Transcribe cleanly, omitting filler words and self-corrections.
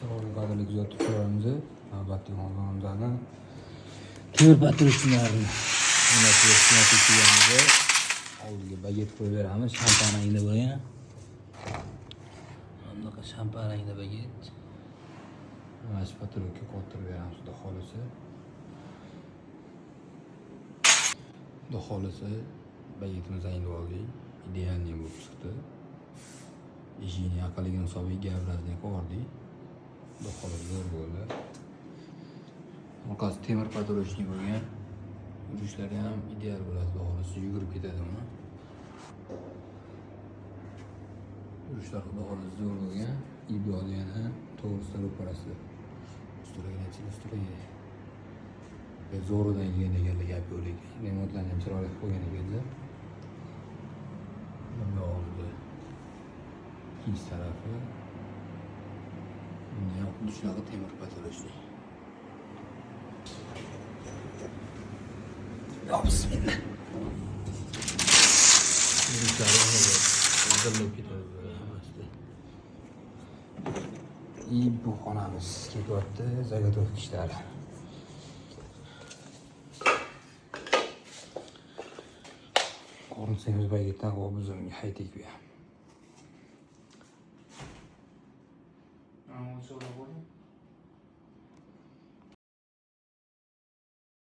Assalomu qadrli kuzatuvchilarimiz, navbatdagi xonadonimizda temir patrulchilarni oldiga baget qo'yib beramiz. Shampan rangida bo'lgan. Bunaqa shampan rangida baget. Mana shu patrulga qo'yib beramiz. Xudo xolisa. Xudo xolisa bagetimizni endi oldik. Idealniy bo'lib chiqdi. Eshikni yaqinligini hisobiga gavlazni qo'ydik. Xudo xolisa zo'r bo'ldi. Orqasi temir patrulchnik bo'lgan. Yurishlari ham ideal bo'ladi. Xudo xolisa yugurib ketadi buni. Yurishlar xudo xolisa zo'r bo'lgan. Iboli yana to'g'risida ro'parasi. Ustiraga. Zo'ridan kelgan ekanlar gap yo'q ekan. Remontlarni ham chiroyli qilib qo'ygan ekanlar. Bunga oldi. İkinci tarafı dışarıda temir patolojisi. Ya bismillah. Hazırlayıp gidiyoruz böyle hamasda. İyi bu xonamiz ketyapti, zagotovka ishlari. Ko'rinsangiz bagetdan qo'yib bizimga haydik bu ham.